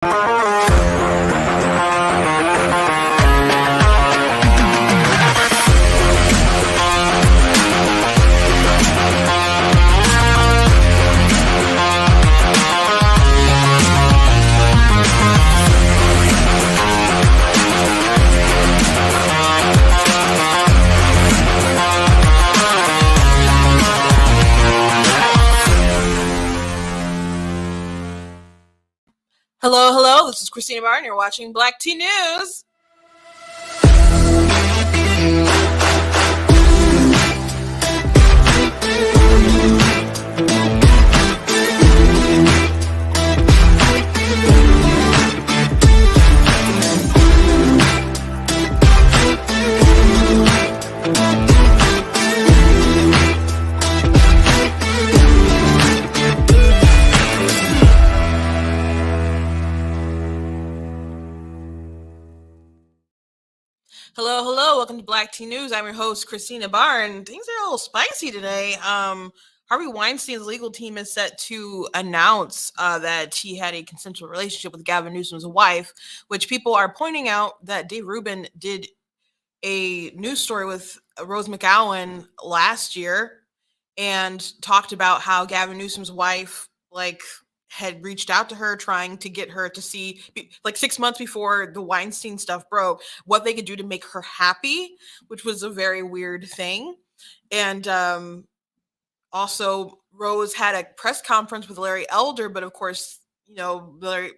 Hello, hello. This is Christina Barr, and you're watching Black Tea News. Hello, hello. Welcome to Black Tea News. I'm your host, Christina Barr, and things are a little spicy today. Harvey Weinstein's legal team is set to announce that he had a consensual relationship with Gavin Newsom's wife, which people are pointing out that Dave Rubin did a news story with Rose McGowan last year and talked about how Gavin Newsom's wife, had reached out to her trying to get her to see, 6 months before the Weinstein stuff broke, what they could do to make her happy, which was a very weird thing. And also Rose had a press conference with Larry Elder, but of course, the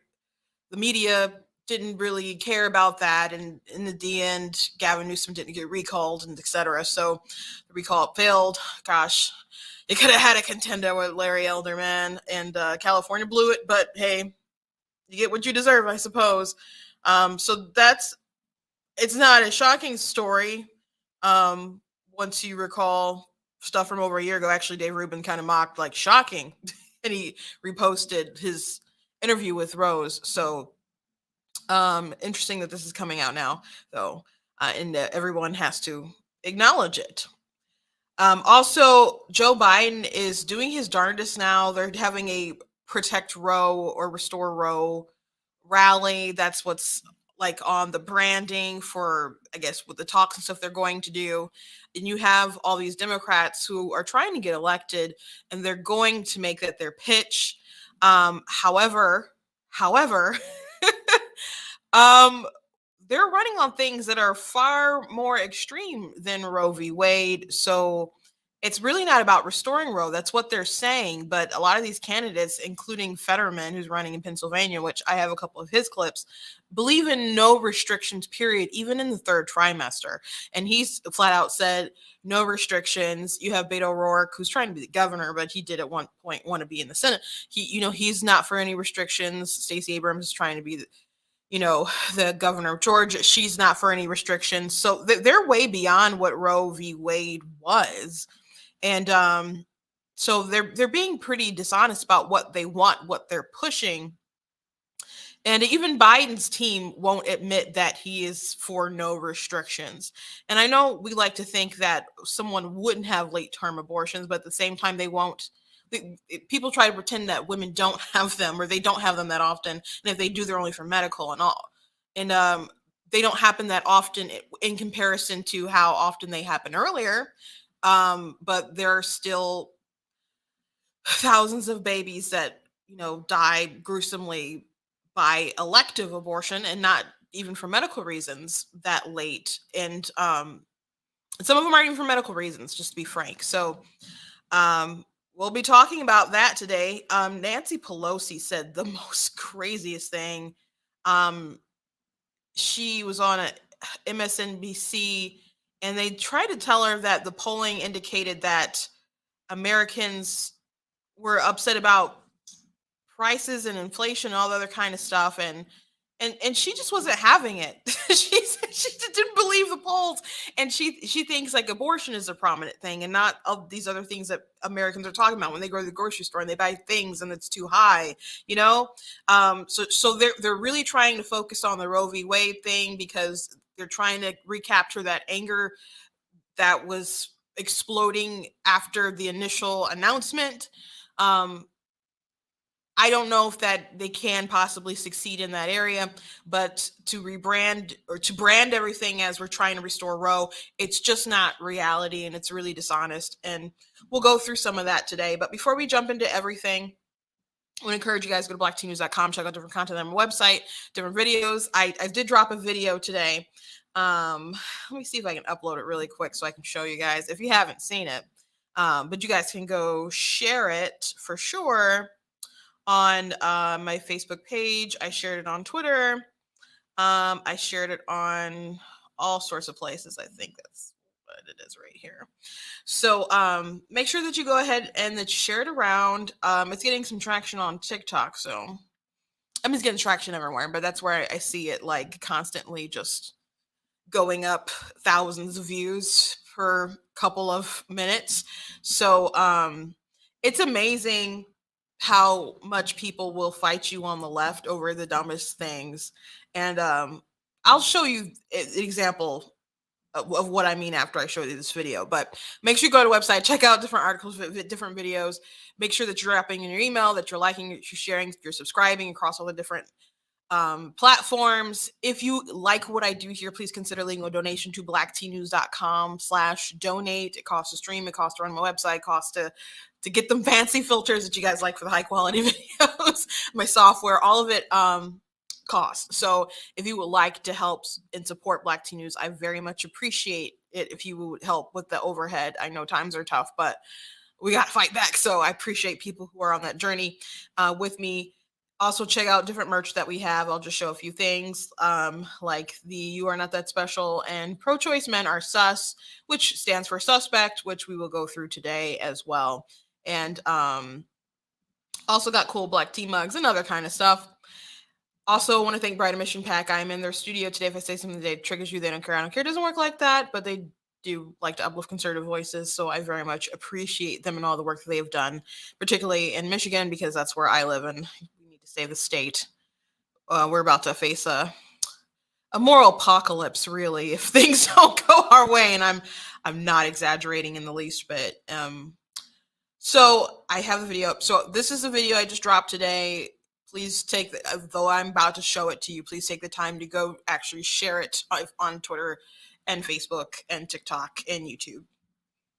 media didn't really care about that. And in the end, Gavin Newsom didn't get recalled and etc. So the recall failed. Gosh, it could have had a contender with Larry Elder, man, and California blew it. But hey, you get what you deserve, I suppose. So it's not a shocking story. Once you recall stuff from over a year ago, actually, Dave Rubin kind of mocked shocking, and he reposted his interview with Rose. So interesting that this is coming out now, though, and everyone has to acknowledge it. Also, Joe Biden is doing his darndest now. They're having a Protect Roe or Restore Roe rally. That's what's on the branding for, I guess, with the talks and stuff they're going to do. And you have all these Democrats who are trying to get elected, and they're going to make that their pitch. However, they're running on things that are far more extreme than Roe v. Wade. So it's really not about restoring Roe. That's what they're saying. But a lot of these candidates, including Fetterman, who's running in Pennsylvania, which I have a couple of his clips, believe in no restrictions, period, even in the third trimester. And he's flat out said, no restrictions. You have Beto O'Rourke, who's trying to be the governor, but he did at one point want to be in the Senate. He's not for any restrictions. Stacey Abrams is trying to be the governor of Georgia. She's not for any restrictions. So they're way beyond what Roe v. Wade was. And so they're being pretty dishonest about what they want, what they're pushing. And even Biden's team won't admit that he is for no restrictions. And I know we like to think that someone wouldn't have late-term abortions, but at the same time, they won't. People try to pretend that women don't have them, or they don't have them that often. And if they do, they're only for medical and all. And they don't happen that often in comparison to how often they happen earlier. But there are still thousands of babies that, die gruesomely by elective abortion and not even for medical reasons that late. And some of them aren't even for medical reasons, just to be frank. So we'll be talking about that today. Nancy Pelosi said the most craziest thing. She was on a MSNBC, and they tried to tell her that the polling indicated that Americans were upset about prices and inflation and all the other kind of stuff. And she just wasn't having it. she didn't believe the polls. And she thinks abortion is a prominent thing and not of these other things that Americans are talking about when they go to the grocery store and they buy things and it's too high, So they're really trying to focus on the Roe v. Wade thing because they're trying to recapture that anger that was exploding after the initial announcement. I don't know if that they can possibly succeed in that area, but to rebrand or to brand everything as we're trying to restore Roe, it's just not reality and it's really dishonest. And we'll go through some of that today. But before we jump into everything, I want to encourage you guys to go to blacktnews.com, check out different content on my website, different videos. I did drop a video today. Let me see if I can upload it really quick so I can show you guys if you haven't seen it. But you guys can go share it for sure on my Facebook page. I shared it on Twitter. I shared it on all sorts of places. I think that's what it is right here. So make sure that you go ahead and that you share it around. It's getting some traction on TikTok. So I'm just getting traction everywhere, but that's where I see it like constantly just going up thousands of views per couple of minutes. So it's amazing how much people will fight you on the left over the dumbest things. And I'll show you an example of what I mean after I show you this video. But make sure you go to the website, check out different articles, different videos. Make sure that you're dropping in your email, that you're liking, you're sharing, you're subscribing across all the different platforms. If you like what I do here, please consider leaving a donation to blacktnews.com/donate. It costs to stream, it costs to run my website, it costs to get them fancy filters that you guys like for the high quality videos, my software, all of it costs. So if you would like to help and support Black Teen News, I very much appreciate it if you would help with the overhead. I know times are tough, but we got to fight back. So I appreciate people who are on that journey with me. Also, check out different merch that we have. I'll just show a few things like the You Are Not That Special and Pro-Choice Men Are Sus, which stands for suspect, which we will go through today as well. And also got cool black tea mugs and other kind of stuff. Also, want to thank Bright Emission Pack. I'm in their studio today. If I say something that triggers you, they don't care. I don't care. It doesn't work like that, but they do like to uplift conservative voices. So I very much appreciate them and all the work that they've done, particularly in Michigan, because that's where I live and we need to save the state. We're about to face a moral apocalypse, really, if things don't go our way. And I'm not exaggerating in the least bit. So I have the video up. So this is the video I just dropped today. Please take, though I'm about to show it to you, please take the time to go actually share it on Twitter and Facebook and TikTok and YouTube.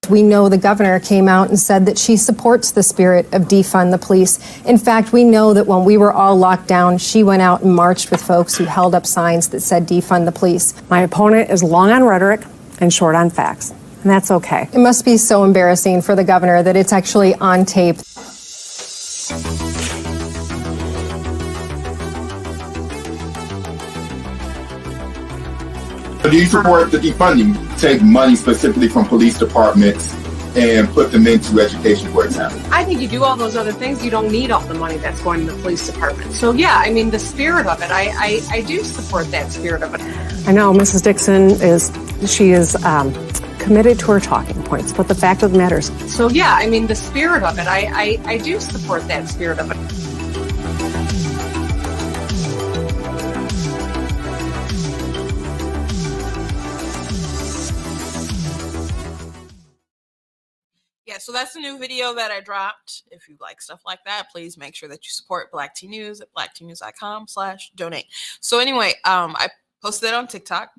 We know the governor came out and said that she supports the spirit of defund the police. In fact, we know that when we were all locked down, she went out and marched with folks who held up signs that said defund the police. My opponent is long on rhetoric and short on facts, and that's okay. It must be so embarrassing for the governor that it's actually on tape. Do you support the defunding? Take money specifically from police departments and put them into education, for example? I think you do all those other things, you don't need all the money that's going to the police department. So yeah, I mean, the spirit of it, I do support that spirit of it. I know Mrs. Dixon is committed to her talking points, but the fact of the matter is. So yeah, I mean, the spirit of it, I do support that spirit of it. Yeah, so that's the new video that I dropped. If you like stuff like that, please make sure that you support Black Teen News at blackteennews.com/donate. So anyway, I posted it on TikTok,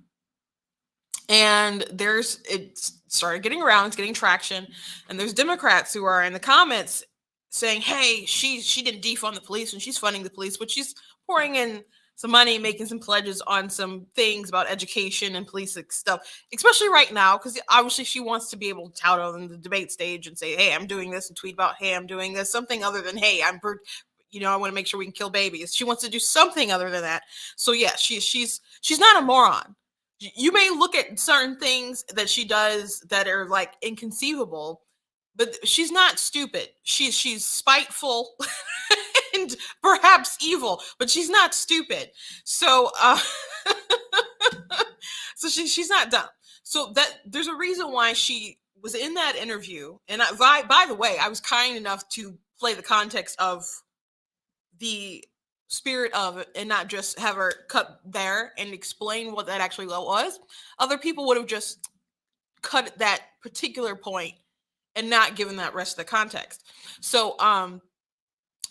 and it started getting around, it's getting traction, and there's Democrats who are in the comments saying, hey, she didn't defund the police and she's funding the police, but she's pouring in some money, making some pledges on some things about education and police stuff, especially right now, because obviously she wants to be able to tout on the debate stage and say, hey, I'm doing this, and tweet about, hey, I'm doing this, something other than, hey, I want to make sure we can kill babies. She wants to do something other than that. So yeah, she's not a moron. You may look at certain things that she does that are like inconceivable, but she's not stupid. She's spiteful and perhaps evil, but she's not stupid. So so she's not dumb. So that there's a reason why she was in that interview. And by the way, I was kind enough to play the context of the spirit of it and not just have her cut there and explain what that actually was. Other people would have just cut that particular point and not given that rest of the context. So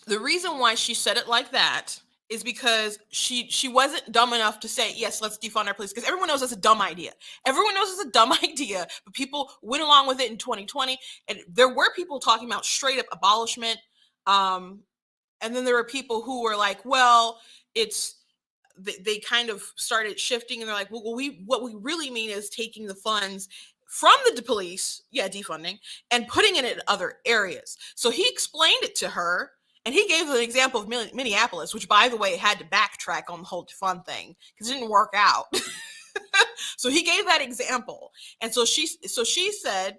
The reason why she said it like that is because she wasn't dumb enough to say, yes, let's defund our police, because everyone knows that's a dumb idea. Everyone knows it's a dumb idea, but people went along with it in 2020, and there were people talking about straight up abolishment. And then there were people who were like, well, it's they kind of started shifting, and they're like, well, what we really mean is taking the funds from the police, yeah, defunding, and putting it in other areas. So he explained it to her, and he gave an example of Minneapolis, which, by the way, had to backtrack on the whole defund thing because it didn't work out. So he gave that example, and so she said,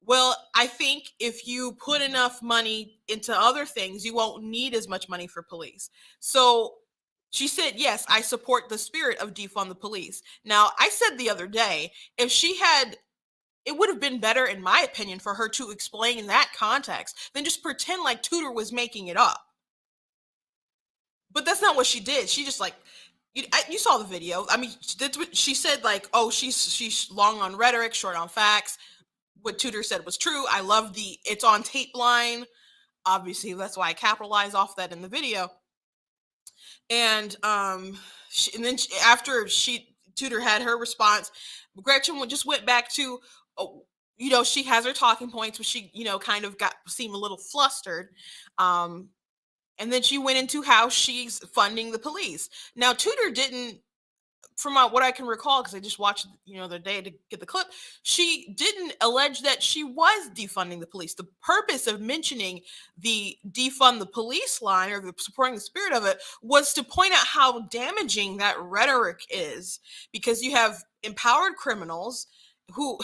well, I think if you put enough money into other things, you won't need as much money for police. So she said, yes, I support the spirit of defund the police. Now, I said the other day, if she had, it would have been better, in my opinion, for her to explain in that context than just pretend like Tudor was making it up. But that's not what she did. She just like, you saw the video. I mean, that's what she said, like, oh, she's long on rhetoric, short on facts. What Tudor said was true. I love the it's on tape line. Obviously, that's why I capitalize off that in the video. And then after Tudor had her response, Gretchen just went back to, she has her talking points, but she, kind of seemed a little flustered. And then she went into how she's funding the police. Now, Tudor didn't, from what I can recall, because I just watched, the other day to get the clip, she didn't allege that she was defunding the police. The purpose of mentioning the defund the police line, or the supporting the spirit of it, was to point out how damaging that rhetoric is, because you have empowered criminals who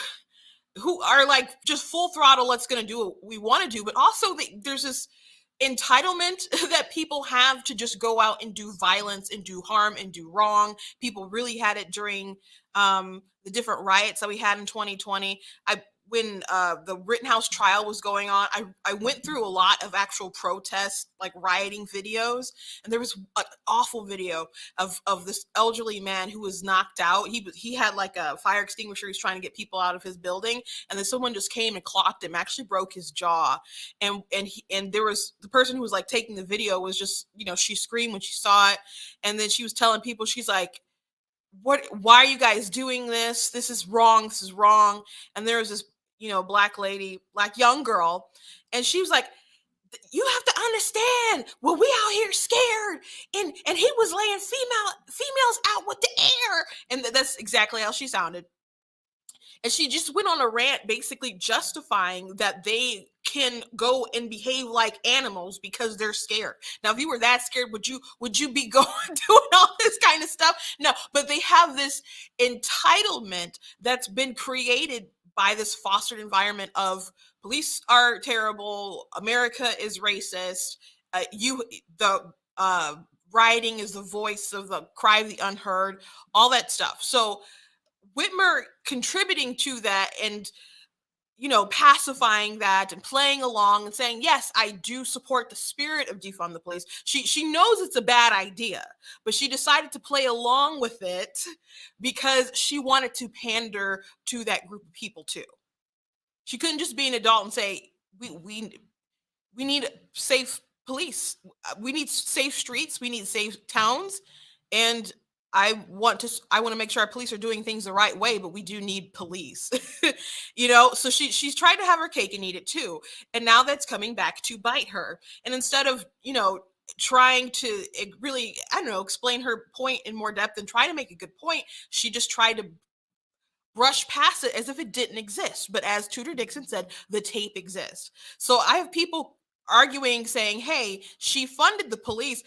are like just full throttle, let's gonna do what we want to do, but also there's this entitlement that people have to just go out and do violence and do harm and do wrong. People really had it during the different riots that we had in 2020. When the Rittenhouse trial was going on, I went through a lot of actual protest, like rioting videos, and there was an awful video of this elderly man who was knocked out. He had like a fire extinguisher. He was trying to get people out of his building, and then someone just came and clocked him, actually broke his jaw. And there was the person who was like taking the video was just, she screamed when she saw it, and then she was telling people, she's like, why are you guys doing this? This is wrong. This is wrong. And there was this, black lady, black young girl. And she was like, you have to understand, well, we out here scared. And he was laying females out with the air. And that's exactly how she sounded. And she just went on a rant, basically justifying that they can go and behave like animals because they're scared. Now, if you were that scared, would you be going doing all this kind of stuff? No, but they have this entitlement that's been created by this fostered environment of police are terrible, America is racist, rioting is the voice of the cry of the unheard, all that stuff. So Whitmer contributing to that and, pacifying that and playing along and saying, yes, I do support the spirit of defund the police. She knows it's a bad idea, but she decided to play along with it because she wanted to pander to that group of people too. She couldn't just be an adult and say, we need safe police. We need safe streets. We need safe towns. And I want to make sure our police are doing things the right way, but we do need police, so she's tried to have her cake and eat it too. And now that's coming back to bite her. And instead of, trying to really, explain her point in more depth and try to make a good point, she just tried to brush past it as if it didn't exist. But as Tudor Dixon said, the tape exists. So I have people arguing, saying, hey, she funded the police.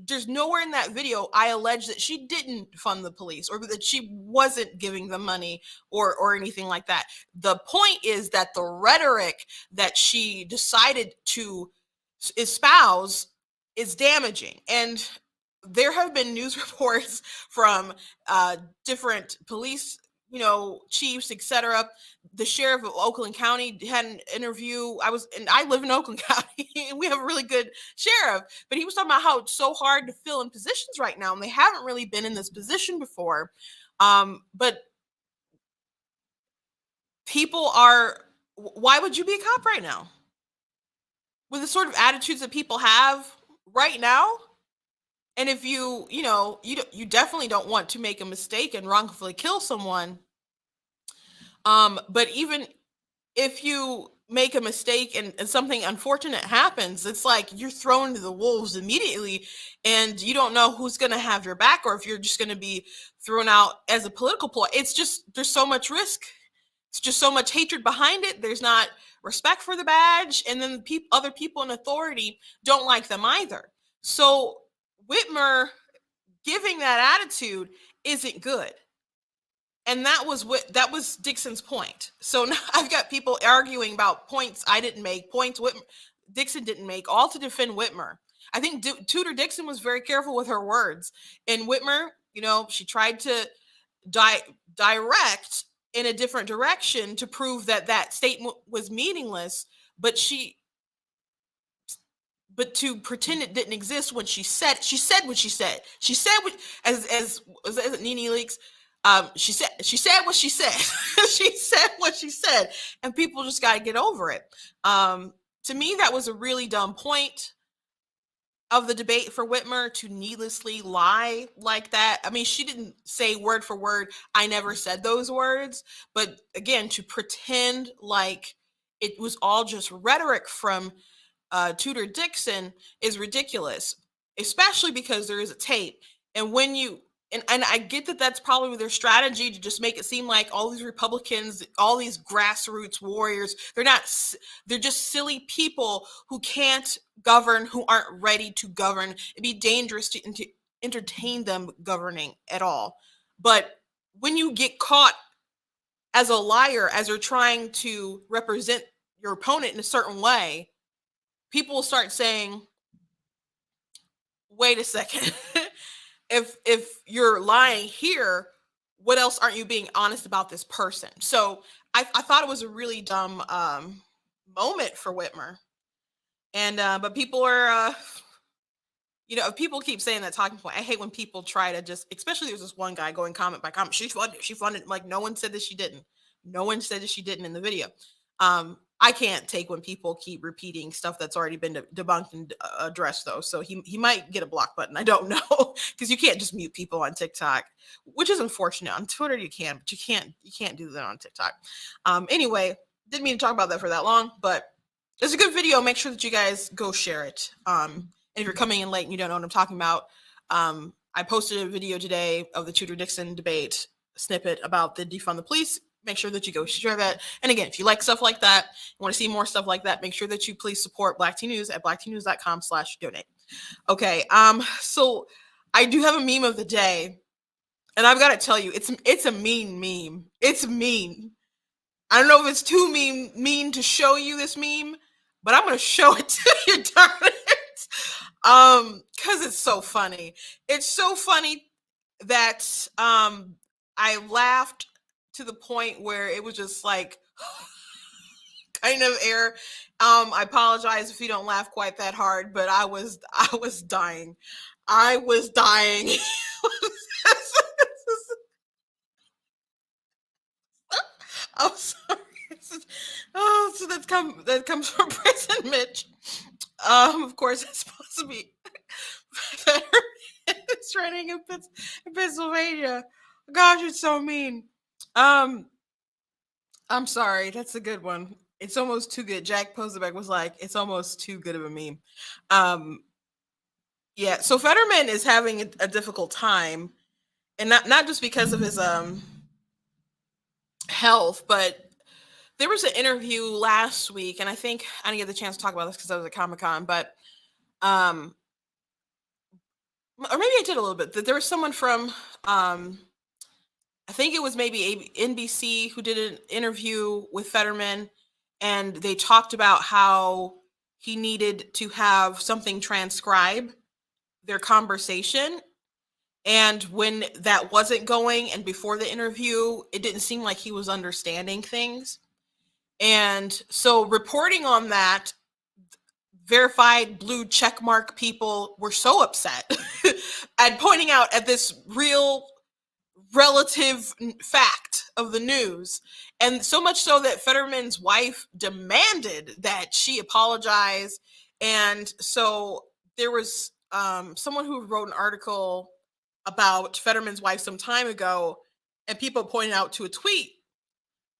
There's nowhere in that video I allege that she didn't fund the police or that she wasn't giving them money or anything like that. The point is that the rhetoric that she decided to espouse is damaging. And there have been news reports from different police chiefs, etc. The sheriff of Oakland County had an interview. I live in Oakland County, and we have a really good sheriff, but he was talking about how it's so hard to fill in positions right now, and they haven't really been in this position before. But people why would you be a cop right now? with the sort of attitudes that people have right now, and if you definitely don't want to make a mistake and wrongfully kill someone, but even if you make a mistake and something unfortunate happens, it's like you're thrown to the wolves immediately, and you don't know who's going to have your back, or if you're just going to be thrown out as a political ploy. It's just, there's so much risk. It's just so much hatred behind it. There's not respect for the badge, and then other people in authority don't like them either. So Whitmer giving that attitude isn't good. And that was Dixon's point. So now I've got people arguing about points I didn't make, points Dixon didn't make, all to defend Whitmer. I think Tudor Dixon was very careful with her words. And Whitmer, she tried to direct in a different direction to prove that statement was meaningless, but to pretend it didn't exist when she said what she said. She said what, as Nene Leakes, she said what she said. She said what she said, and people just got to get over it. To me, that was a really dumb point of the debate for Whitmer, to needlessly lie like that. I mean, she didn't say word for word, I never said those words, but again, to pretend like it was all just rhetoric from Tudor Dixon is ridiculous, especially because there is a tape. And when you, and I get that that's probably their strategy, to just make it seem like all these Republicans, all these grassroots warriors, they're just silly people who can't govern, who aren't ready to govern. It'd be dangerous to entertain them governing at all. But when you get caught as a liar, as you're trying to represent your opponent in a certain way, people will start saying, wait a second. If you're lying here, what else aren't you being honest about this person? So I thought it was a really dumb moment for Whitmer. And but people are, if people keep saying that talking point, I hate when people try to just, especially there's this one guy going comment by comment, she funded, like no one said that she didn't. No one said that she didn't in the video. I can't take when people keep repeating stuff that's already been debunked and addressed, though. So he might get a block button. I don't know, because you can't just mute people on TikTok, which is unfortunate. On Twitter you can, but you can't do that on TikTok. Anyway, didn't mean to talk about that for that long, but it's a good video. Make sure that you guys go share it. And if you're coming in late and you don't know what I'm talking about, I posted a video today of the Tudor Dixon debate snippet about the defund the police. Make sure that you go share that. And again, if you like stuff like that, you want to see more stuff like that, make sure that you please support Black Tea News at blacktnews.com/donate. Okay. So I do have a meme of the day, and I've got to tell you, it's a mean meme. It's mean. I don't know if it's too mean to show you this meme, but I'm going to show it to you, darn it. Because it's so funny. It's so funny that I laughed to the point where it was just like kind of air. I apologize if you don't laugh quite that hard, but I was dying. I was dying. I'm sorry. Oh, so that comes from Prison Mitch. Of course, it's supposed to be it's training in Pennsylvania. Gosh, it's so mean. I'm sorry. That's a good one. It's almost too good. Jack Posebeck was like, it's almost too good of a meme. Yeah. So Fetterman is having a difficult time, and not just because of his health, but there was an interview last week, and I think I didn't get the chance to talk about this because I was at Comic-Con, but or maybe I did a little bit. There was someone from I think it was maybe NBC who did an interview with Fetterman, and they talked about how he needed to have something transcribe their conversation. And when that wasn't going, and before the interview, it didn't seem like he was understanding things. And so reporting on that, verified blue checkmark people were so upset at pointing out at this real relative fact of the news. And so much so that Fetterman's wife demanded that she apologize. And so there was someone who wrote an article about Fetterman's wife some time ago, and people pointed out to a tweet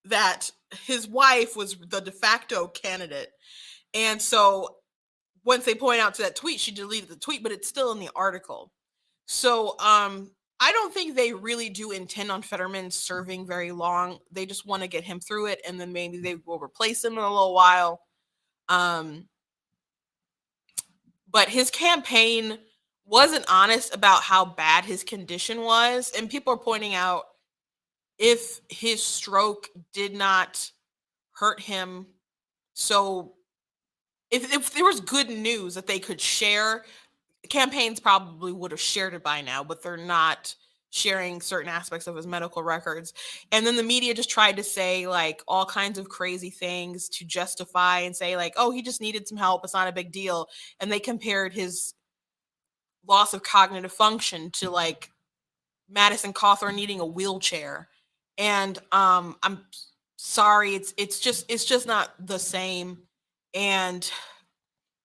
that his wife was the de facto candidate. And so once they point out to that tweet, she deleted the tweet, but it's still in the article. So I don't think they really do intend on Fetterman serving very long. They just want to get him through it, and then maybe they will replace him in a little while. But his campaign wasn't honest about how bad his condition was. And people are pointing out, if his stroke did not hurt him, so if there was good news that they could share, campaigns probably would have shared it by now, but they're not sharing certain aspects of his medical records. And then the media just tried to say like all kinds of crazy things to justify and say like, oh, he just needed some help, it's not a big deal. And they compared his loss of cognitive function to like Madison Cawthorn needing a wheelchair. And I'm sorry, it's just not the same. And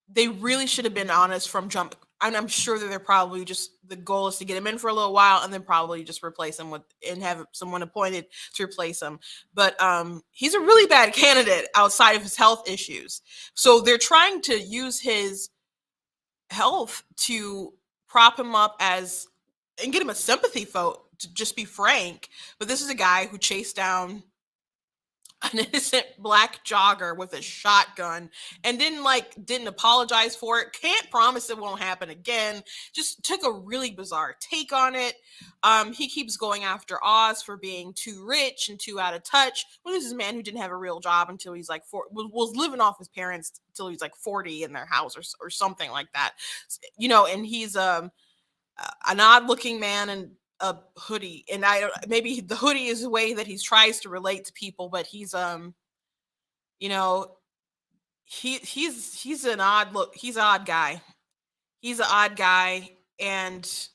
they really should have been honest from jump. And I'm sure that they're probably just, the goal is to get him in for a little while and then probably just replace him with, and have someone appointed to replace him. But he's a really bad candidate outside of his health issues. So they're trying to use his health to prop him up as, and get him a sympathy vote, to just be frank. But this is a guy who chased down an innocent black jogger with a shotgun and didn't apologize for it. Can't promise it won't happen again. Just took a really bizarre take on it. He keeps going after Oz for being too rich and too out of touch. Well, this is a man who didn't have a real job until he's like was living off his parents until he's like 40 in their house or something like that. You know, and he's an odd looking man and a hoodie, and maybe the hoodie is a way that he tries to relate to people, but he's you know, he's an odd look, he's an odd guy, and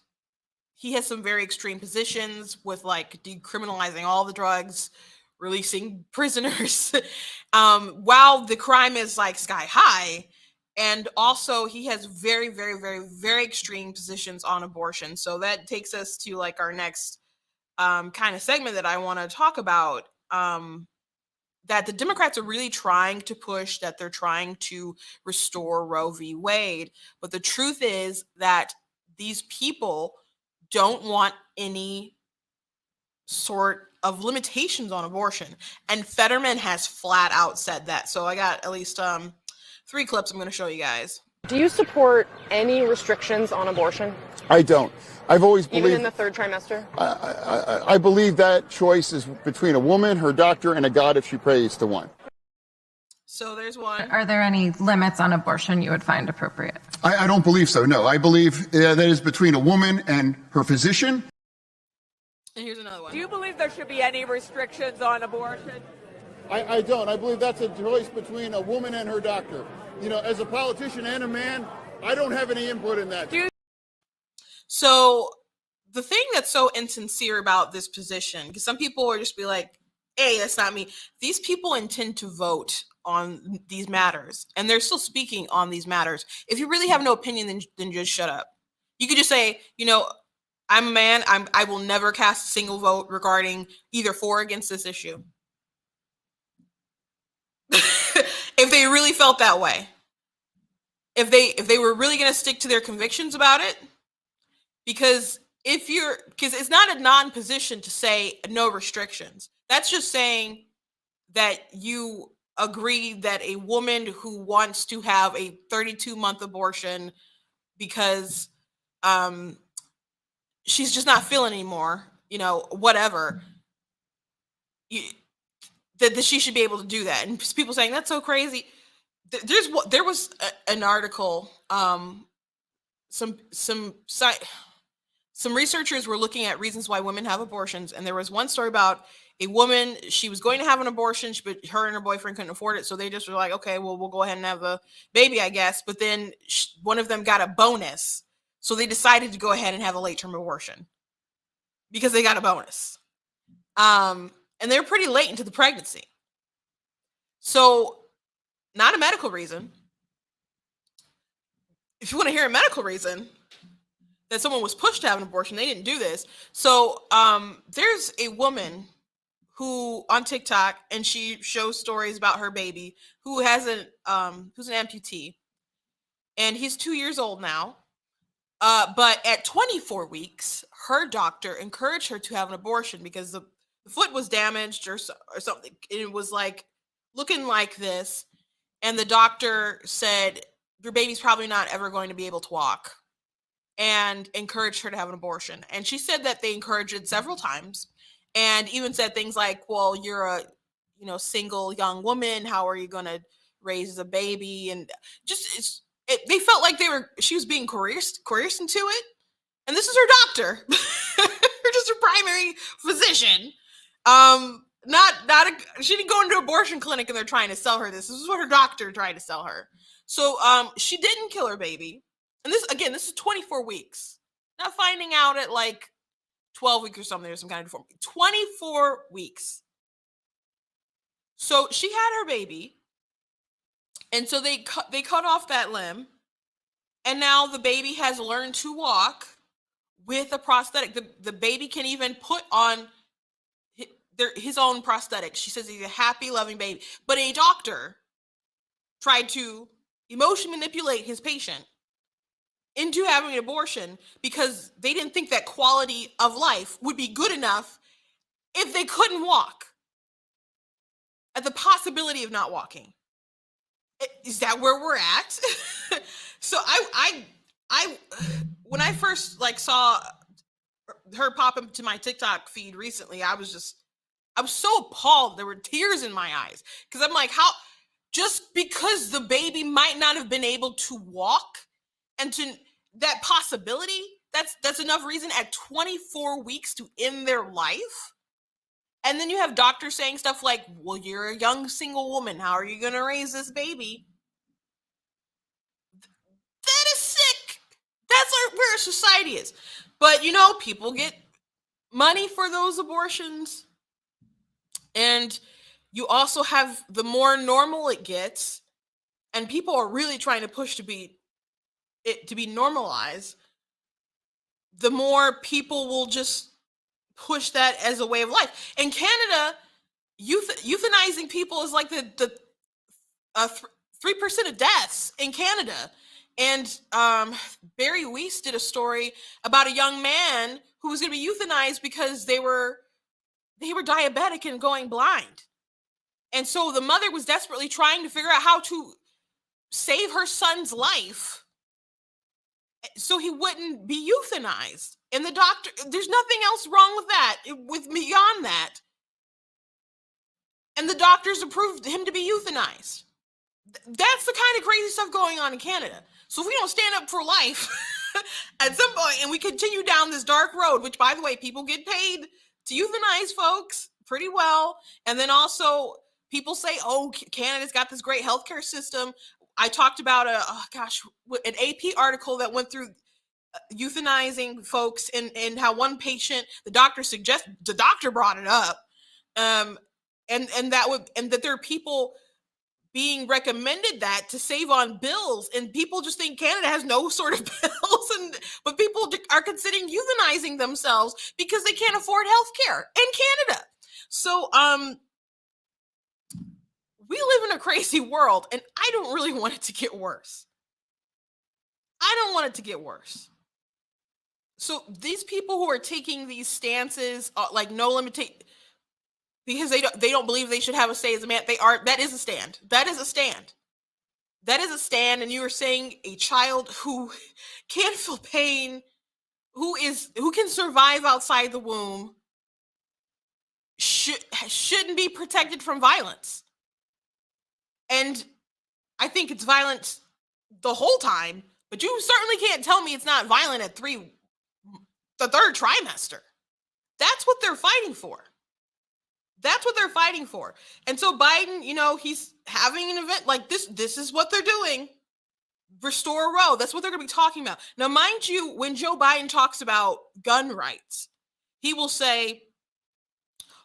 he has some very extreme positions with like decriminalizing all the drugs, releasing prisoners, while the crime is like sky high. And also he has very, very, very, very extreme positions on abortion. So that takes us to like our next kind of segment that I want to talk about, that the Democrats are really trying to push, that they're trying to restore Roe v. Wade. But the truth is that these people don't want any sort of limitations on abortion. And Fetterman has flat out said that. So I got at least 3 clips I'm going to show you guys. Do you support any restrictions on abortion? I don't. I've always believed... Even in the 3rd trimester? I believe that choice is between a woman, her doctor, and a God if she prays to one. So there's one. Are there any limits on abortion you would find appropriate? I don't believe so, no. I believe that is between a woman and her physician. And here's another one. Do you believe there should be any restrictions on abortion? I don't. I believe that's a choice between a woman and her doctor. You know, as a politician and a man, I don't have any input in that. So the thing that's so insincere about this position, because some people are just be like, hey, that's not me. These people intend to vote on these matters, and they're still speaking on these matters. If you really have no opinion, then just shut up. You could just say, you know, I'm a man. I will never cast a single vote regarding either for or against this issue. If they really felt that way, if they were really going to stick to their convictions about it, because it's not a non-position to say no restrictions. That's just saying that you agree that a woman who wants to have a 32-month abortion because she's just not feeling anymore, you know, whatever, that she should be able to do that. And people saying that's so crazy. There was an article, some researchers were looking at reasons why women have abortions, and there was one story about a woman. She was going to have an abortion, but her and her boyfriend couldn't afford it, so they just were like, okay, well, we'll go ahead and have a baby, I guess. But then one of them got a bonus, so they decided to go ahead and have a late-term abortion because they got a bonus. and they're pretty late into the pregnancy. So, not a medical reason. If you want to hear a medical reason that someone was pushed to have an abortion, they didn't do this. So, there's a woman who on TikTok, and she shows stories about her baby who has who's an amputee, and he's 2 years old now. But at 24 weeks, her doctor encouraged her to have an abortion because the foot was damaged or something. It was like looking like this. And the doctor said, your baby's probably not ever going to be able to walk, and encouraged her to have an abortion. And she said that they encouraged it several times, and even said things like, well, you're a single young woman. How are you going to raise a baby? And just they felt like she was being coerced into it. And this is her doctor, just her primary physician. She didn't go into an abortion clinic and they're trying to sell her this. This is what her doctor tried to sell her. So she didn't kill her baby. And this is 24 weeks. Not finding out at like 12 weeks or something, or some kind of 24 weeks. So she had her baby. And so they cut off that limb. And now the baby has learned to walk with a prosthetic. The baby can even put on his own prosthetic. She says he's a happy, loving baby. But a doctor tried to emotionally manipulate his patient into having an abortion because they didn't think that quality of life would be good enough if they couldn't walk. At the possibility of not walking. Is that where we're at? So I when I first saw her pop into my TikTok feed recently, I was so appalled. There were tears in my eyes because I'm like, how just because the baby might not have been able to walk, and to that possibility, that's enough reason at 24 weeks to end their life. And then you have doctors saying stuff like, well, you're a young single woman. How are you going to raise this baby? That is sick. That's where society is. But, people get money for those abortions. And you also have the more normal it gets, and people are really trying to push to be normalized, the more people will just push that as a way of life. In Canada, euthanizing people is like the 3% of deaths in Canada. And Barry Weiss did a story about a young man who was going to be euthanized because they were diabetic and going blind. And so the mother was desperately trying to figure out how to save her son's life so he wouldn't be euthanized. And the doctor, there's nothing else wrong with that, beyond that. And the doctors approved him to be euthanized. That's the kind of crazy stuff going on in Canada. So if we don't stand up for life at some point, and we continue down this dark road, which, by the way, people get paid to euthanize folks pretty well. And then also people say, oh, Canada's got this great healthcare system. I talked about an AP article that went through euthanizing folks, and how one patient, the doctor brought it up, and that there are people being recommended that to save on bills, and people just think Canada has no sort of bills, but people are considering euthanizing themselves because they can't afford health care in Canada. So we live in a crazy world, and I don't really want it to get worse. I don't want it to get worse. So these people who are taking these stances, like no limitation, because they don't believe they should have a say as a man, that is a stand. That is a stand. That is a stand. And you are saying a child who can't feel pain, who can survive outside the womb, shouldn't be protected from violence. And I think it's violent the whole time, but you certainly can't tell me it's not violent at the third trimester. That's what they're fighting for. That's what they're fighting for. And so Biden, he's having an event like this. This is what they're doing. Restore Roe. That's what they're going to be talking about. Now, mind you, when Joe Biden talks about gun rights, he will say,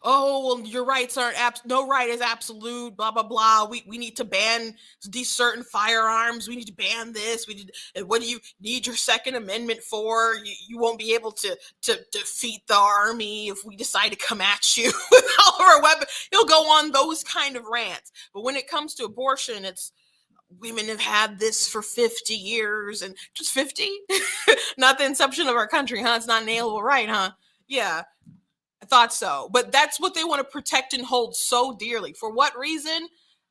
oh, well, your rights aren't no right is absolute, blah, blah, blah. We need to ban these certain firearms. We need to ban this. And what do you need your Second Amendment for? You won't be able to defeat the army if we decide to come at you with all of our weapons. He'll go on those kind of rants. But when it comes to abortion, it's women have had this for 50 years and just 50? Not the inception of our country, huh? It's not an inalienable right, huh? Yeah. I thought so, but that's what they want to protect and hold so dearly. For what reason?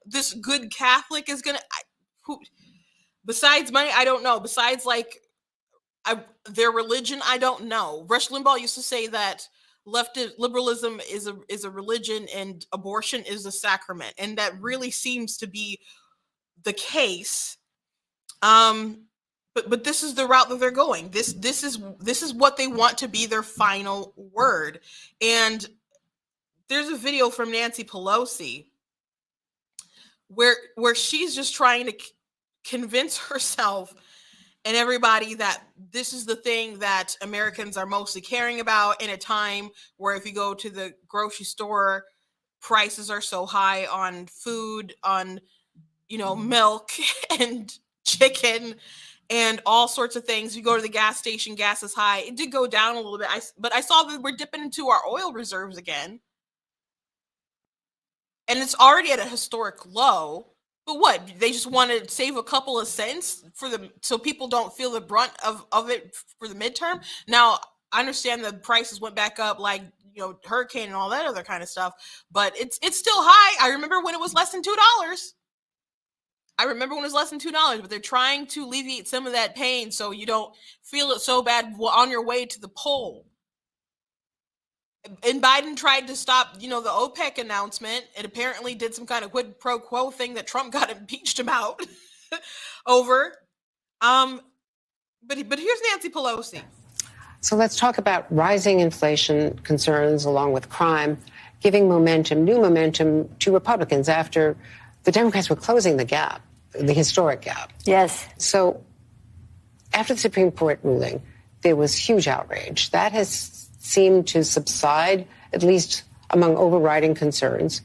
This good Catholic is gonna. Besides money, I don't know. Besides, like, their religion, I don't know. Rush Limbaugh used to say that liberalism is a religion and abortion is a sacrament, and that really seems to be the case. But this is the route that they're going. This is what they want to be their final word. And there's a video from Nancy Pelosi where she's just trying to convince herself and everybody that this is the thing that Americans are mostly caring about in a time where if you go to the grocery store, prices are so high on food, on milk and chicken and all sorts of things. You go to the gas station, gas is high. It did go down a little bit, but I saw that we're dipping into our oil reserves again. And it's already at a historic low. But what? They just want to save a couple of cents so people don't feel the brunt of it for the midterm. Now, I understand the prices went back up like, hurricane and all that other kind of stuff, but it's still high. I remember when it was less than $2. But they're trying to alleviate some of that pain so you don't feel it so bad on your way to the poll. And Biden tried to stop, the OPEC announcement. It apparently did some kind of quid pro quo thing that Trump got impeached about over. But here's Nancy Pelosi. So let's talk about rising inflation concerns along with crime, giving new momentum to Republicans after the Democrats were closing the gap, the historic gap. Yes. So after the Supreme Court ruling, there was huge outrage. That has seemed to subside, at least among overriding concerns.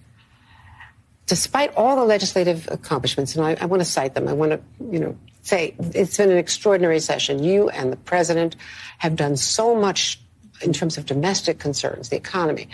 Despite all the legislative accomplishments, and I want to cite them, I want to, say it's been an extraordinary session. You and the president have done so much in terms of domestic concerns, the economy.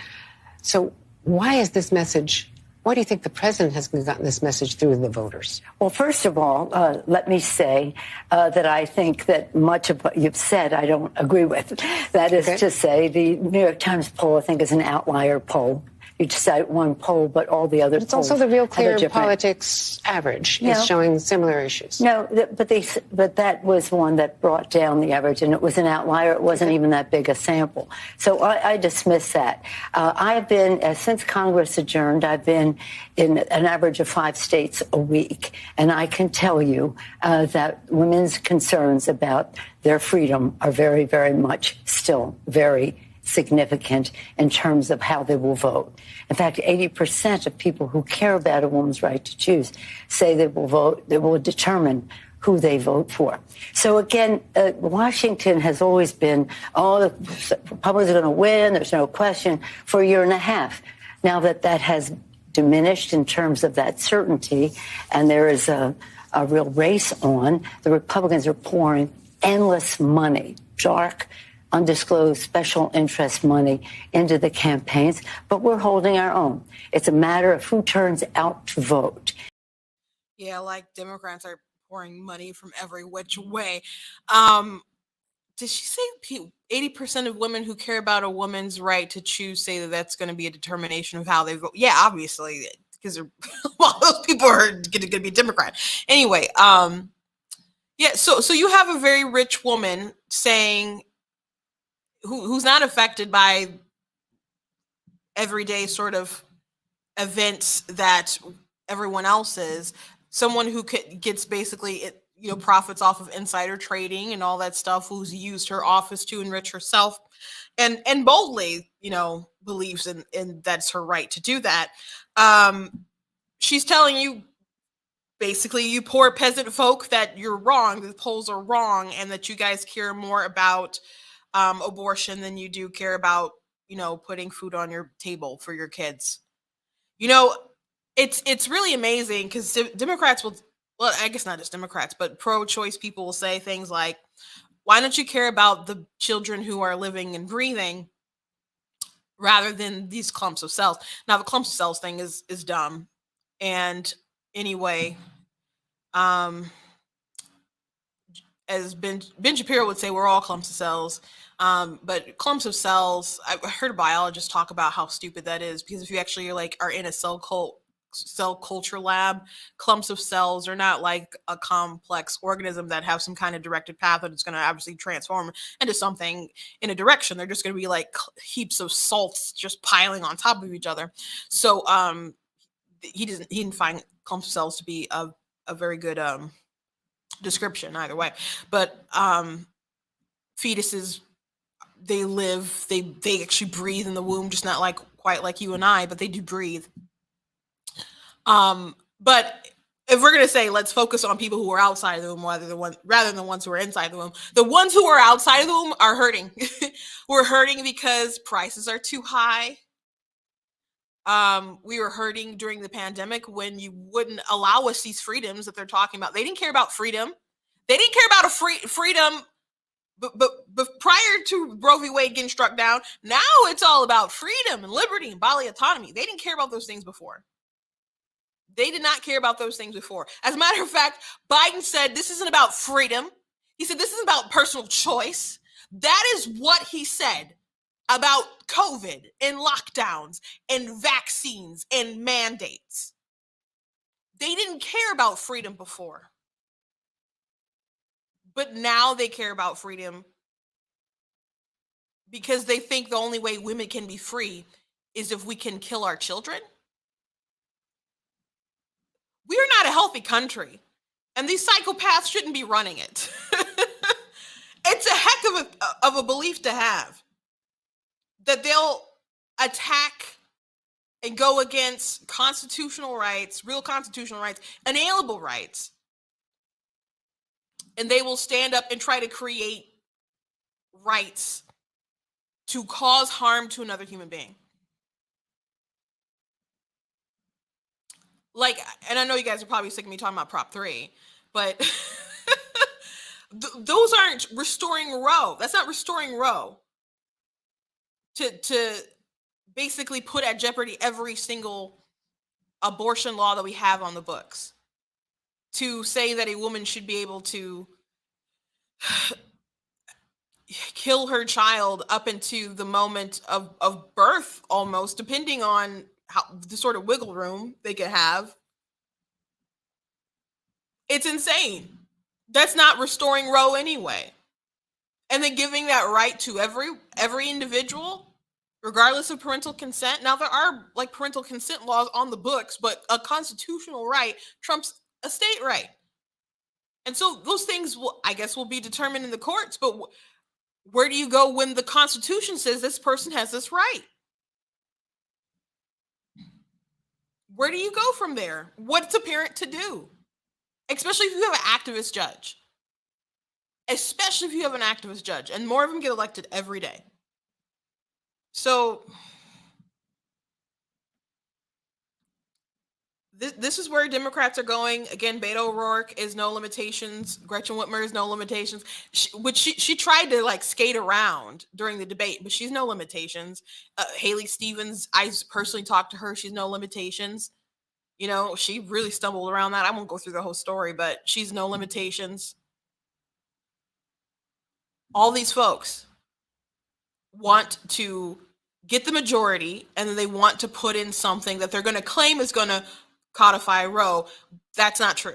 So why is this message? Why do you think the president has gotten this message through to the voters? Well, first of all, let me say that I think that much of what you've said I don't agree with. That is to say, the New York Times poll, I think, is an outlier poll. You cite one poll, but all the other polls. It's also the Real Clear Politics average is showing similar issues. No, but that was one that brought down the average, and it was an outlier. It wasn't even that big a sample. So I dismiss that. I've been, since Congress adjourned, I've been in an average of 5 states a week. And I can tell you that women's concerns about their freedom are very, very much still very significant in terms of how they will vote. In fact, 80% of people who care about a woman's right to choose say they will vote, they will determine who they vote for. So again, Washington has always been, the Republicans are going to win, there's no question, for a year and a half. Now that has diminished in terms of that certainty, and there is a real race on, the Republicans are pouring endless money, dark, undisclosed special interest money into the campaigns, but we're holding our own. It's a matter of who turns out to vote. Yeah, like Democrats are pouring money from every which way. Did she say 80% of women who care about a woman's right to choose say that that's going to be a determination of how they vote? Yeah, obviously, because all those people are going to be Democrat. Anyway, yeah, so you have a very rich woman saying, who's not affected by everyday sort of events that everyone else is, someone who gets basically profits off of insider trading and all that stuff, who's used her office to enrich herself and boldly believes in that's her right to do that. She's telling you basically, you poor peasant folk, that you're wrong, the polls are wrong, and that you guys care more about abortion than you do care about putting food on your table for your kids. It's really amazing because Democrats will, well, I guess not just Democrats, but pro-choice people will say things like, why don't you care about the children who are living and breathing rather than these clumps of cells? Now, the clumps of cells thing is dumb. And anyway, as Ben Shapiro would say, we're all clumps of cells. But clumps of cells, I heard a biologist talk about how stupid that is, because if you actually are in a cell culture lab, clumps of cells are not like a complex organism that have some kind of directed path that's going to obviously transform into something in a direction. They're just going to be like heaps of salts just piling on top of each other. So he didn't find clumps of cells to be a very good description either way. But fetuses, they live, they actually breathe in the womb, just not quite like you and I, but they do breathe. But if we're gonna say let's focus on people who are outside of the womb rather than the ones who are inside the womb, the ones who are outside of the womb are hurting. We're hurting because prices are too high. We were hurting during the pandemic when you wouldn't allow us these freedoms that they're talking about. They didn't care about freedom. They didn't care about freedom. But prior to Roe v. Wade getting struck down, now it's all about freedom and liberty and bodily autonomy. They didn't care about those things before. They did not care about those things before. As a matter of fact, Biden said this isn't about freedom. He said this isn't about personal choice. That is what he said about COVID and lockdowns and vaccines and mandates. They didn't care about freedom before. But now they care about freedom because they think the only way women can be free is if we can kill our children. We are not a healthy country, and these psychopaths shouldn't be running it. It's a heck of a belief to have that they'll attack and go against constitutional rights, real constitutional rights, inalienable rights. And they will stand up and try to create rights to cause harm to another human being. And I know you guys are probably sick of me talking about Prop 3, but those aren't restoring Roe. That's not restoring Roe. To basically put at jeopardy every single abortion law that we have on the books. To say that a woman should be able to kill her child up into the moment of birth, almost, depending on how the sort of wiggle room they could have. It's insane. That's not restoring Roe anyway. And then giving that right to every individual, regardless of parental consent. Now, there are parental consent laws on the books, but a constitutional right trumps a state right. And so those things will be determined in the courts, but where do you go when the Constitution says this person has this right? Where do you go from there? What's a parent to do? Especially if you have an activist judge. Especially if you have an activist judge, and more of them get elected every day. So this is where Democrats are going. Again, Beto O'Rourke is no limitations. Gretchen Whitmer is no limitations. She tried to skate around during the debate, but she's no limitations. Haley Stevens, I personally talked to her. She's no limitations. She really stumbled around that. I won't go through the whole story, but she's no limitations. All these folks want to get the majority, and then they want to put in something that they're going to claim is going to codify Roe. That's not true.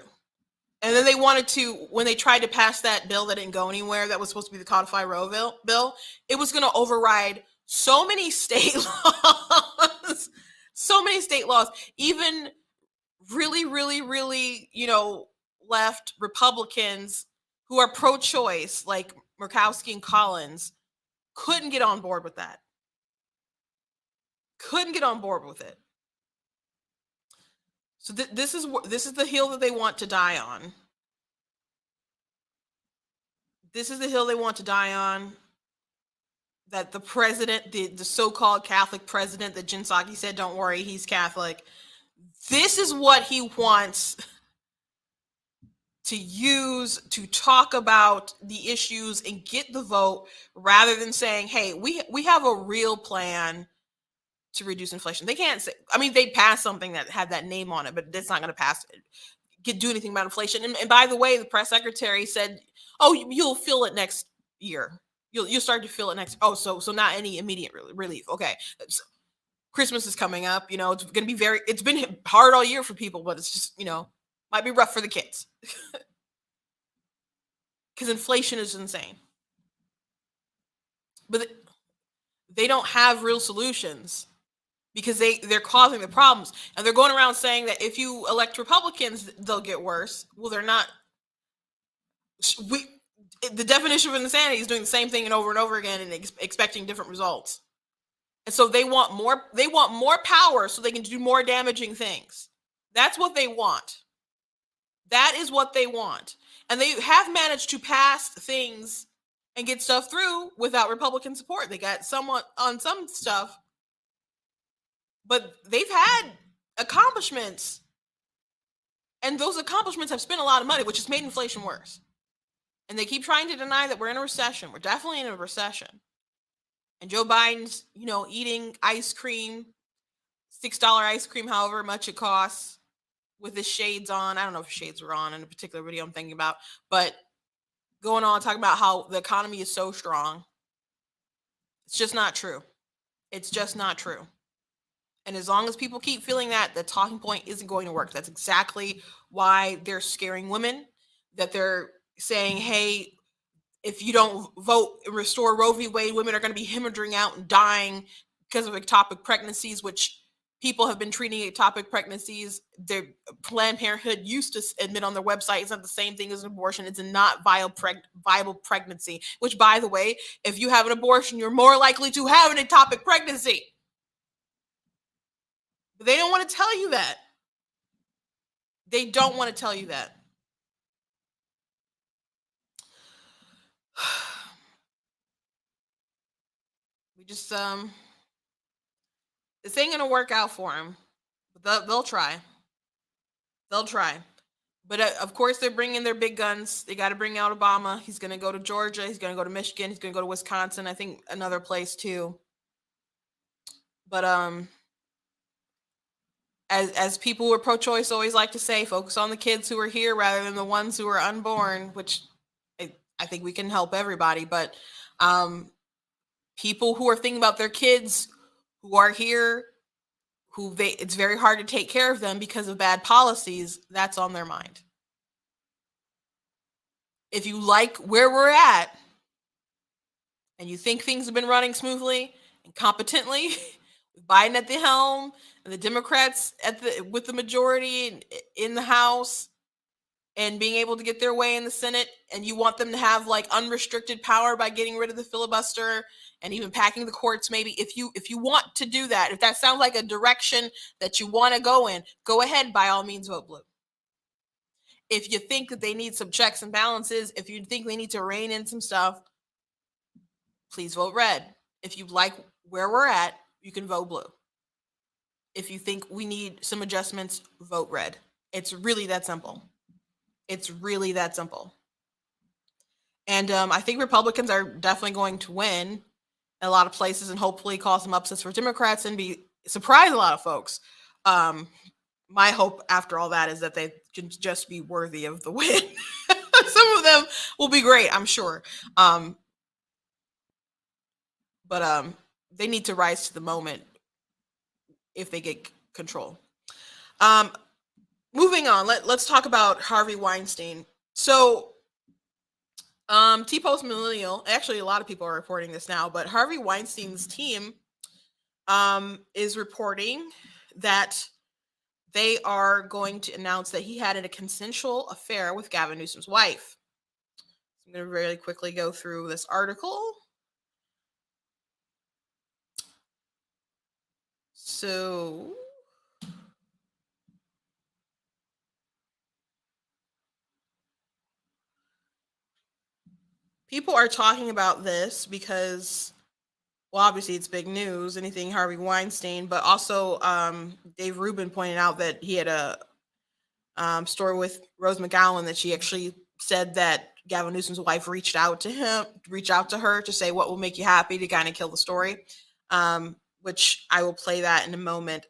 And then they wanted to, when they tried to pass that bill that didn't go anywhere, that was supposed to be the codify Roe bill, it was going to override so many state laws, even really, really, really, left Republicans who are pro-choice, like Murkowski and Collins, couldn't get on board with that. Couldn't get on board with it. So this is the hill that they want to die on. This is the hill they want to die on. that the president, the so-called Catholic president that Jen Psaki said, don't worry, he's Catholic. This is what he wants to use to talk about the issues and get the vote, rather than saying, hey, we have a real plan to reduce inflation. They can't say, I mean, they passed something that had that name on it, but it's not going to pass do anything about inflation. And by the way, the press secretary said, oh, you'll feel it next year. You'll start to feel it next. Oh, so not any immediate relief. Okay. So Christmas is coming up. You know, it's going to be it's been hard all year for people, but it's just, you know, might be rough for the kids. Because inflation is insane. But they don't have real solutions, because they're causing the problems. And they're going around saying that if you elect Republicans, they'll get worse. Well, they're not. The definition of insanity is doing the same thing and over again and expecting different results. And so they want more power so they can do more damaging things. That's what they want. That is what they want. And they have managed to pass things and get stuff through without Republican support. They got somewhat on some stuff, but they've had accomplishments. And those accomplishments have spent a lot of money, which has made inflation worse. And they keep trying to deny that we're in a recession. We're definitely in a recession. And Joe Biden's, you know, eating ice cream, $6 ice cream, however much it costs, with his shades on. I don't know if shades were on in a particular video I'm thinking about, but going on talking about how the economy is so strong. It's just not true. It's just not true. And as long as people keep feeling that, the talking point isn't going to work. That's exactly why they're scaring women, that they're saying, hey, if you don't vote and restore Roe v. Wade, women are going to be hemorrhaging out and dying because of ectopic pregnancies, which people have been treating ectopic pregnancies. Their Planned Parenthood used to admit on their website it's not the same thing as an abortion. It's a not viable pregnancy, which, by the way, if you have an abortion, you're more likely to have an ectopic pregnancy. But they don't want to tell you that. They don't want to tell you that. We just, this ain't gonna work out for them. But they'll try. They'll try. But of course, they're bringing their big guns. They got to bring out Obama. He's gonna go to Georgia. He's gonna go to Michigan. He's gonna go to Wisconsin. I think another place too. But as people who are pro-choice always like to say, focus on the kids who are here rather than the ones who are unborn, which I think we can help everybody. But people who are thinking about their kids who are here, it's very hard to take care of them because of bad policies, that's on their mind. If you like where we're at and you think things have been running smoothly and competently with Biden at the helm and the Democrats with the majority in the House and being able to get their way in the Senate, and you want them to have like unrestricted power by getting rid of the filibuster and even packing the courts, maybe, if you want to do that, if that sounds like a direction that you want to go in, go ahead, by all means, vote blue. If you think that they need some checks and balances, if you think they need to rein in some stuff, please vote red. If you like where we're at, you can vote blue. If you think we need some adjustments, vote red. It's really that simple. It's really that simple. And I think Republicans are definitely going to win in a lot of places and hopefully cause some upsets for Democrats and surprise a lot of folks. My hope after all that is that they can just be worthy of the win. Some of them will be great, I'm sure. But they need to rise to the moment if they get control. Moving on, let's talk about Harvey Weinstein. So, T-Post Millennial, actually a lot of people are reporting this now, but Harvey Weinstein's team is reporting that they are going to announce that he had a consensual affair with Gavin Newsom's wife. I'm going to really quickly go through this article. So, people are talking about this because Well, obviously it's big news, anything Harvey Weinstein, but also Dave Rubin pointed out that he had a story with Rose McGowan that she actually said that Gavin Newsom's wife reached out to her to say what will make you happy to kind of kill the story, which I will play that in a moment.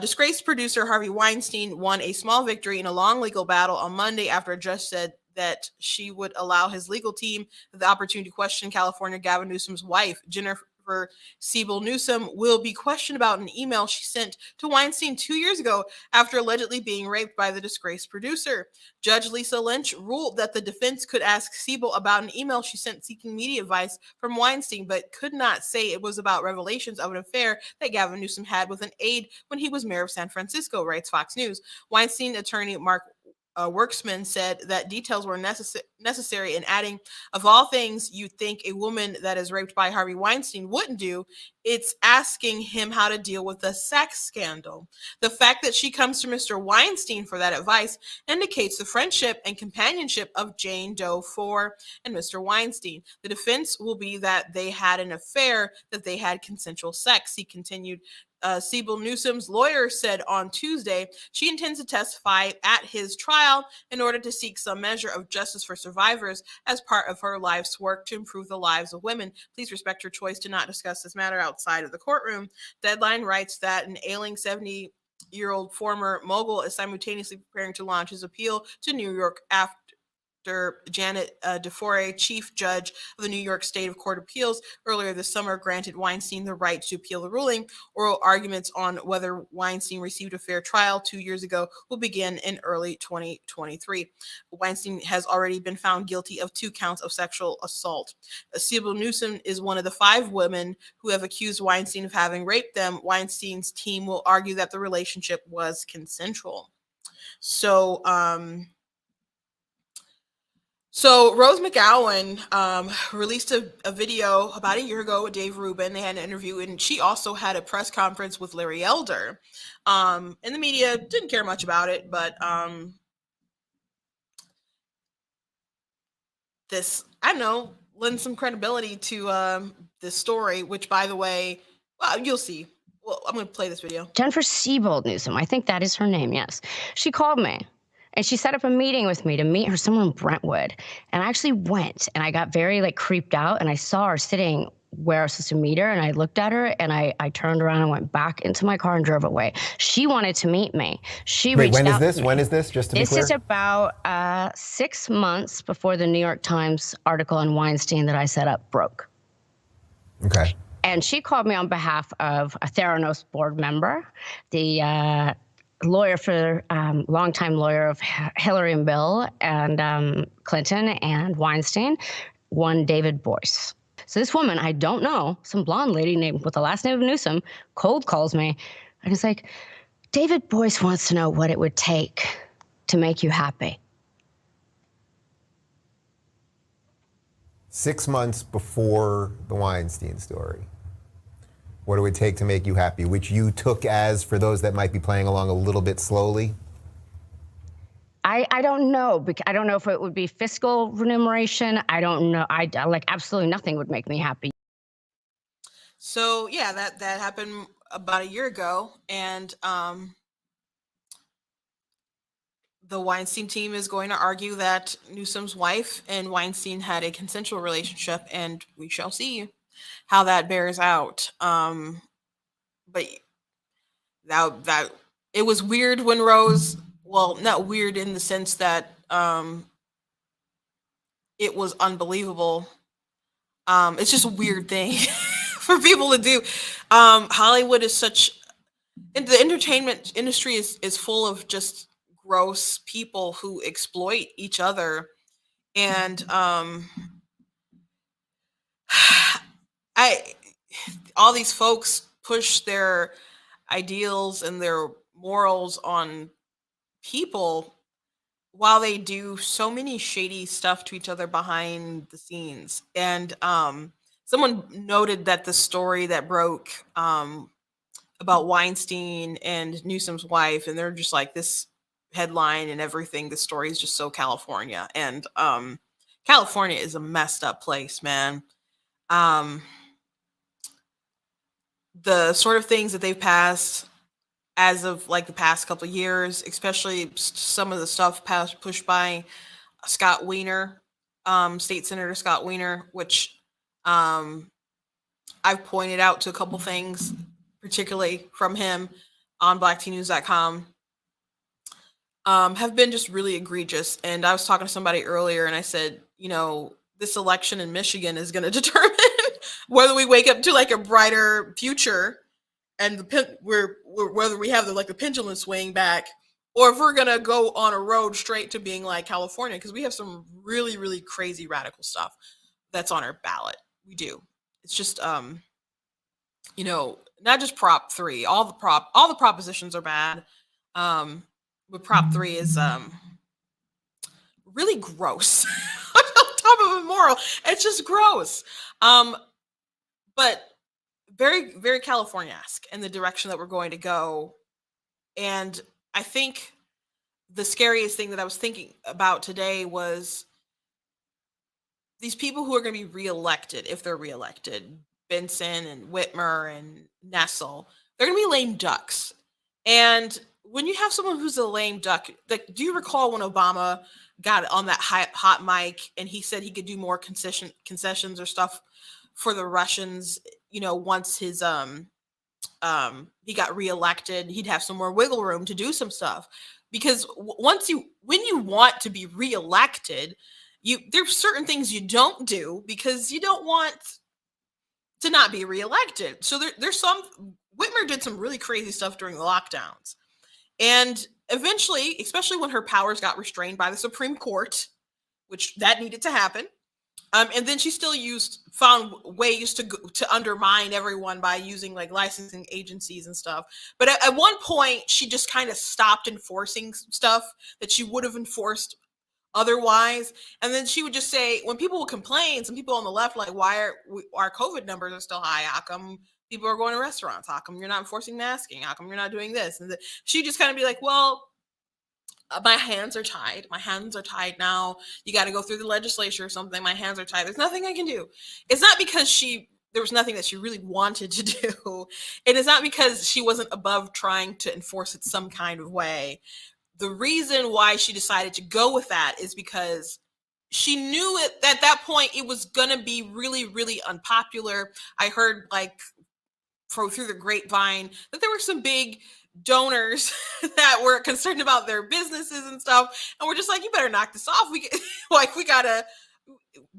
Disgraced producer Harvey Weinstein won a small victory in a long legal battle on Monday after a judge said that she would allow his legal team the opportunity to question California Gavin Newsom's wife. Jennifer Siebel Newsom will be questioned about an email she sent to Weinstein 2 years ago after allegedly being raped by the disgraced producer. Judge Lisa Lynch ruled that the defense could ask Siebel about an email she sent seeking media advice from Weinstein, but could not say it was about revelations of an affair that Gavin Newsom had with an aide when he was mayor of San Francisco, writes Fox News. Weinstein attorney Mark Worksman said that details were necessary in adding, of all things you think a woman that is raped by Harvey Weinstein wouldn't do, it's asking him how to deal with a sex scandal. The fact that she comes to Mr. Weinstein for that advice indicates the friendship and companionship of Jane Doe 4 and Mr. Weinstein. The defense will be that they had an affair, that they had consensual sex, he continued. Siebel Newsom's lawyer said on Tuesday she intends to testify at his trial in order to seek some measure of justice for survivors as part of her life's work to improve the lives of women. Please respect her choice to not discuss this matter outside of the courtroom. Deadline writes that an ailing 70-year-old former mogul is simultaneously preparing to launch his appeal to New York after Janet DeFore, chief judge of the New York State Court of Appeals, earlier this summer granted Weinstein the right to appeal the ruling. Oral arguments on whether Weinstein received a fair trial 2 years ago will begin in early 2023. Weinstein has already been found guilty of 2 counts of sexual assault. Siebel Newsom is one of the 5 women who have accused Weinstein of having raped them. Weinstein's team will argue that the relationship was consensual. So Rose McGowan released a video about a year ago with Dave Rubin. They had an interview, and she also had a press conference with Larry Elder. And the media didn't care much about it, but this, I don't know, lends some credibility to this story, which, by the way, well, you'll see. Well, I'm going to play this video. Jennifer Siebel Newsom, I think that is her name, yes. She called me. And she set up a meeting with me to meet her somewhere in Brentwood. And I actually went, and I got very creeped out, and I saw her sitting where I was supposed to meet her, and I looked at her, and I turned around and went back into my car and drove away. She wanted to meet me. She reached out to me. When is this? Just to be clear? This is about 6 months before the New York Times article on Weinstein that I set up broke. Okay. And she called me on behalf of a Theranos board member, the lawyer for longtime lawyer of Hillary and Bill and Clinton and Weinstein, one David Boyce. So this woman, I don't know, some blonde lady named with the last name of Newsom, cold calls me, and it's like, David Boyce wants to know what it would take to make you happy. 6 months before the Weinstein story. What it would take to make you happy, which you took as, for those that might be playing along a little bit slowly? I don't know. I don't know if it would be fiscal remuneration. I don't know. Absolutely nothing would make me happy. So yeah, that happened about a year ago, and the Weinstein team is going to argue that Newsom's wife and Weinstein had a consensual relationship, and we shall see how that bears out. But that it was weird when Rose, well, not weird in the sense that it was unbelievable. It's just a weird thing for people to do. Hollywood is the entertainment industry is full of just gross people who exploit each other. And all these folks push their ideals and their morals on people while they do so many shady stuff to each other behind the scenes. And someone noted that the story that broke about Weinstein and Newsom's wife, and they're just like, this headline and everything, the story is just so California. And California is a messed up place, man. the sort of things that they've passed as of like the past couple of years, especially some of the stuff pushed by Scott Wiener, State Senator Scott Wiener, which I've pointed out to a couple things, particularly from him on blacktnews.com, have been just really egregious. And I was talking to somebody earlier and I said, this election in Michigan is going to determine whether we wake up to like a brighter future and whether we have the pendulum swing back, or if we're going to go on a road straight to being like California, because we have some really, really crazy radical stuff that's on our ballot. We do. It's just, not just Prop 3. All the propositions are bad. But Prop 3 is really gross. On top of immoral, it's just gross. But very, very California-esque in the direction that we're going to go. And I think the scariest thing that I was thinking about today was these people who are going to be reelected, if they're reelected, Benson and Whitmer and Nessel, they're going to be lame ducks. And when you have someone who's a lame duck, like, do you recall when Obama got on that hot mic and he said he could do more concessions or stuff for the Russians, once his he got reelected, he'd have some more wiggle room to do some stuff. Because when you want to be reelected, there's certain things you don't do because you don't want to not be reelected. So there's Whitmer did some really crazy stuff during the lockdowns. And eventually, especially when her powers got restrained by the Supreme Court, which that needed to happen, and then she still found ways to undermine everyone by using like licensing agencies and stuff. But at one point, she just kind of stopped enforcing stuff that she would have enforced otherwise. And then she would just say, when people would complain, some people on the left, like, why are our COVID numbers are still high? How come people are going to restaurants? How come you're not enforcing masking? How come you're not doing this? And she just kind of be like, well, my hands are tied. My hands are tied now. You got to go through the legislature or something. My hands are tied. There's nothing I can do. It's not because there was nothing that she really wanted to do. It is not because she wasn't above trying to enforce it some kind of way. The reason why she decided to go with that is because she knew at that point it was going to be really, really unpopular. I heard through the grapevine that there were some big donors that were concerned about their businesses and stuff, and we're just like, you better knock this off. We gotta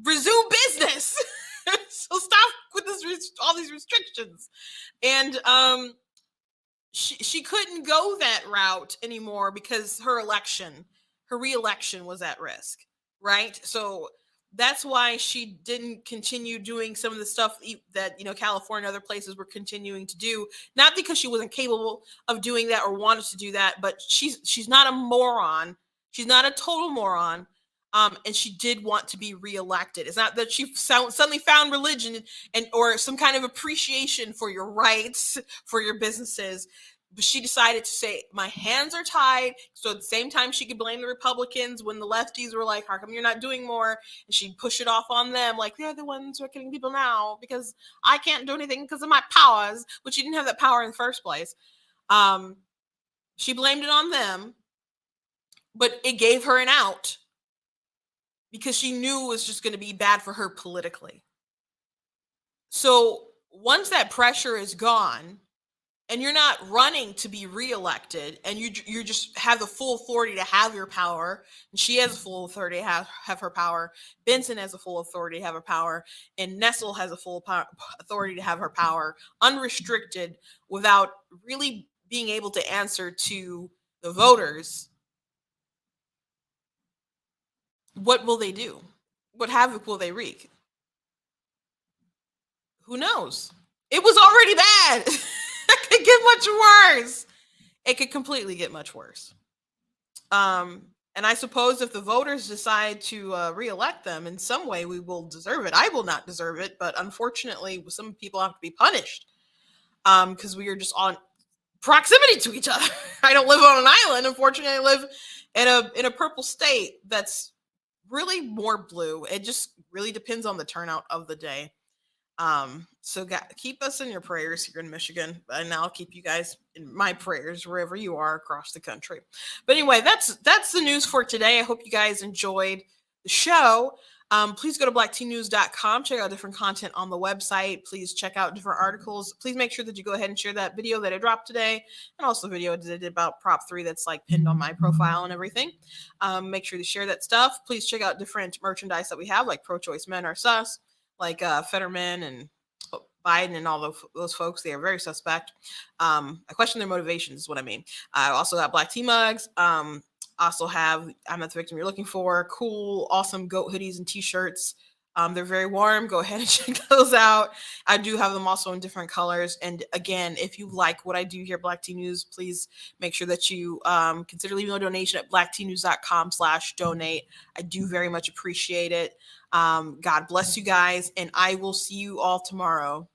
resume business. So stop with all these restrictions. And she couldn't go that route anymore because her re-election was at risk, right? So that's why she didn't continue doing some of the stuff that California and other places were continuing to do. Not because she wasn't capable of doing that or wanted to do that, but she's not a moron. She's not a total moron. And she did want to be reelected. It's not that she suddenly found religion or some kind of appreciation for your rights, for your businesses. But she decided to say, my hands are tied. So at the same time, she could blame the Republicans when the lefties were like, how come you're not doing more? And she'd push it off on them, like, they're the ones who are killing people now because I can't do anything because of my powers, but she didn't have that power in the first place. She blamed it on them, but it gave her an out because she knew it was just going to be bad for her politically. So once that pressure is gone, and you're not running to be reelected, and you just have the full authority to have your power, and she has a full authority to have her power, Benson has a full authority to have her power, and Nessel has a full authority to have her power, unrestricted, without really being able to answer to the voters. What will they do? What havoc will they wreak? Who knows? It was already bad. It could get much worse. It could completely get much worse. And I suppose if the voters decide to reelect them in some way, we will deserve it. I will not deserve it, but unfortunately, some people have to be punished because we are just on proximity to each other. I don't live on an island. Unfortunately, I live in a purple state that's really more blue. It just really depends on the turnout of the day. So keep us in your prayers here in Michigan, and I'll keep you guys in my prayers wherever you are across the country. But anyway, that's the news for today. I hope you guys enjoyed the show. Please go to blacktnews.com, check out different content on the website. Please check out different articles. Please make sure that you go ahead and share that video that I dropped today, and also the video that I did about Prop 3 that's like pinned on my profile and everything. Make sure to share that stuff. Please check out different merchandise that we have, like Pro-Choice Men Are Sus, like Fetterman and Biden and all those folks. They are very suspect. I question their motivations is what I mean. I also got black tea mugs. Also have I'm Not the Victim You're Looking For. Cool, awesome goat hoodies and t-shirts. They're very warm. Go ahead and check those out. I do have them also in different colors. And again, if you like what I do here at Black Tea News, please make sure that you consider leaving a donation at blacktnews.com/donate. I do very much appreciate it. God bless you guys, and I will see you all tomorrow.